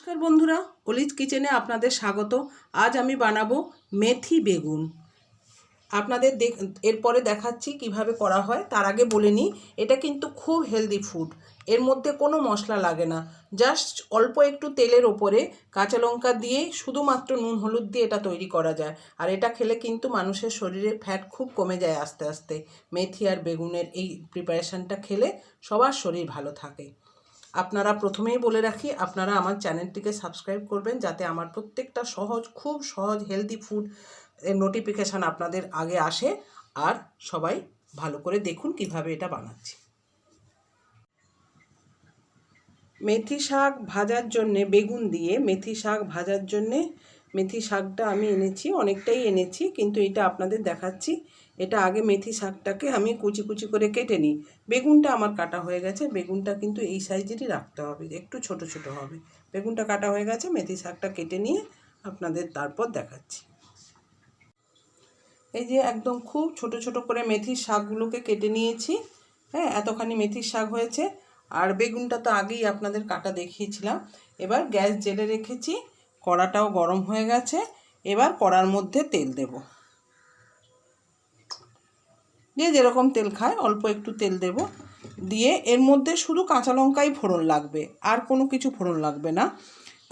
নমস্কার বন্ধুরা, অলিজ কিচেনে আপনাদের স্বাগত। আজ আমি বানাবো মেথি বেগুন। আপনাদের এরপরে দেখাচ্ছি কিভাবে করা হয়। তার আগে বলে নিই, এটা কিন্তু খুব হেলদি ফুড। এর মধ্যে কোনো মশলা লাগে না, জাস্ট অল্প একটু তেলের ওপরে কাঁচা লঙ্কা দিয়ে শুধুমাত্র নুন হলুদ দিয়ে এটা তৈরি করা যায়। আর এটা খেলে কিন্তু মানুষের শরীরে ফ্যাট খুব কমে যায় আস্তে আস্তে। মেথি আর বেগুনের এই প্রিপারেশানটা খেলে সবার শরীর ভালো থাকে। আপনারা প্রথমেই বলে রাখি, আপনারা আমার চ্যানেলটিকে সাবস্ক্রাইব করবেন, যাতে আমার প্রত্যেকটা খুব সহজ হেলদি ফুড এর নোটিফিকেশান আপনাদের আগে আসে। আর সবাই ভালো করে দেখুন কিভাবে এটা বানাচ্ছি। মেথি শাক ভাজার জন্যে, বেগুন দিয়ে মেথি শাক ভাজার জন্যে মেথি শাকটা আমি এনেছি, অনেকটাই এনেছি, কিন্তু এটা আপনাদের দেখাচ্ছি। এটা আগে মেথি শাকটাকে আমি কুচি কুচি করে কেটে নিই। বেগুনটা আমার কাটা হয়ে গেছে। বেগুনটা কিন্তু এই সাইজেরই রাখতে হবে, একটু ছোট ছোট হবে। বেগুনটা কাটা হয়ে গেছে, মেথি শাকটা কেটে নিয়ে আপনাদের তারপর দেখাচ্ছি। এই যে একদম খুব ছোট ছোট করে মেথির শাকগুলোকে কেটে নিয়েছি। হ্যাঁ, এতখানি মেথির শাক হয়েছে। আর বেগুনটা তো আগেই আপনাদের কাটা দেখিয়েছিলাম। এবার গ্যাস জেলে রেখেছি, কড়াটাও গরম হয়ে গেছে। এবার কড়ার মধ্যে তেল দেব। যে যেরকম তেল খায় অল্প একটু তেল দেব। দিয়ে এর মধ্যে শুধু কাঁচা লঙ্কাই ফোড়ন লাগবে, আর কোনো কিছু ফোড়ন লাগবে না।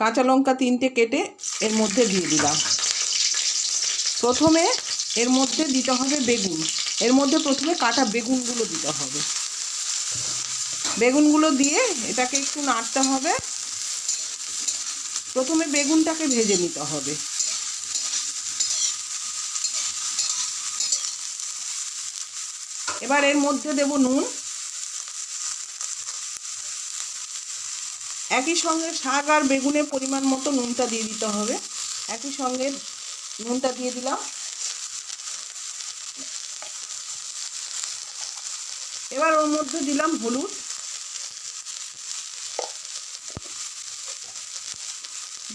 কাঁচা লঙ্কা 3টে কেটে এর মধ্যে দিয়ে দিলাম। প্রথমে এর মধ্যে দিতে হবে বেগুন। এর মধ্যে প্রথমে কাটা বেগুনগুলো দিতে হবে। বেগুনগুলো দিয়ে এটাকে একটু নাড়তে হবে। প্রথমে বেগুনটাকে ভেজে নিতে হবে। এবার এর মধ্যে দেব নুন। একই সঙ্গে শাক আর বেগুনের পরিমাণ মতো নুনটা দিয়ে দিতে হবে। একই সঙ্গে নুনটা দিয়ে দিলাম। এবার ওর মধ্যে দিলাম হলুদ।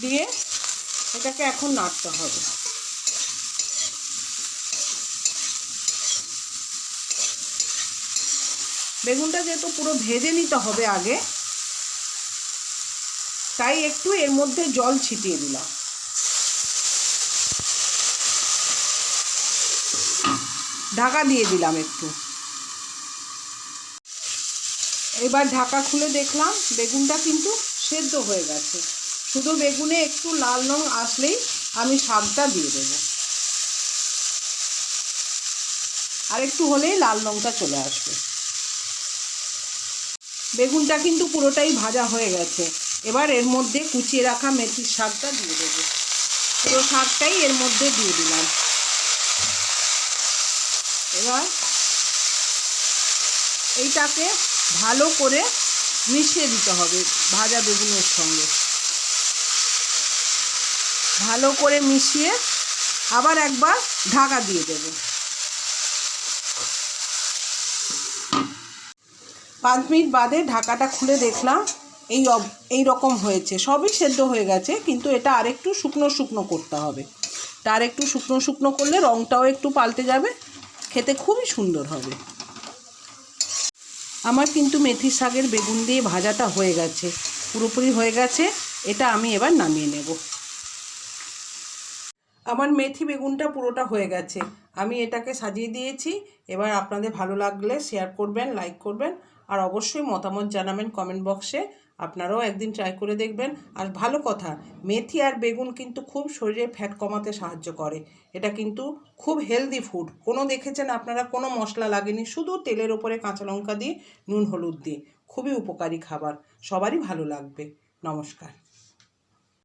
দিয়ে এটাকে এখন নাড়তে হবে। বেগুনটা যেহেতু পুরো ভেজে নিতে হবে আগে, তাই একটু এর মধ্যে জল ছিটিয়ে দিলাম। ঢাকা দিয়ে দিলাম একটু। এবার ঢাকা খুলে দেখলাম বেগুনটা কিন্তু সেদ্ধ হয়ে গেছে। শুধু বেগুনে একটু লাল রং আসলেই আমি শাকটা দিয়ে দেব। আর একটু হলেই লাল রংটা চলে আসবে। বেগুনটা কিন্তু পুরোটাই ভাজা হয়ে গেছে। এবার এর মধ্যে কুচিয়ে রাখা মেথির শাকটা দিয়ে দেব। পুরো শাকটাই এর মধ্যে দিয়ে দিলাম। এবার এইটাকে ভালো করে মিশিয়ে দিতে হবে ভাজা বেগুনের সঙ্গে। ভালো করে মিশিয়ে আবার একবার ঢাকা দিয়ে দেব। 5 মিনিট বাদে ঢাকাটা খুলে দেখলাম এই রকম হয়েছে। সবই সেদ্ধ হয়ে গেছে, কিন্তু এটা আরেকটু শুকনো শুকনো করতে হবে। তার একটু শুকনো শুকনো করলে রঙটাও একটু পাল্টে যাবে, খেতে খুবই সুন্দর হবে। আমার কিন্তু মেথি শাকের বেগুন দিয়ে ভাজাটা হয়ে গেছে, পুরোপুরি হয়ে গেছে। এটা আমি এবার নামিয়ে নেব। আমার মেথি বেগুনটা পুরোটা হয়ে গেছে। আমি এটাকে সাজিয়ে দিয়েছি। এবার আপনাদের ভালো লাগলে শেয়ার করবেন, লাইক করবেন, আর অবশ্যই মতামত জানাবেন কমেন্ট বক্সে। আপনারাও একদিন ট্রাই করে দেখবেন। আর ভালো কথা, মেথি আর বেগুন কিন্তু খুব শরীরে ফ্যাট কমাতে সাহায্য করে। এটা কিন্তু খুব হেলদি ফুড। দেখেছেন আপনারা, কোনো মশলা লাগেনি, শুধু তেলের ওপরে কাঁচা লঙ্কা দিয়ে নুন হলুদ দিয়ে। খুবই উপকারী খাবার, সবারই ভালো লাগবে। নমস্কার।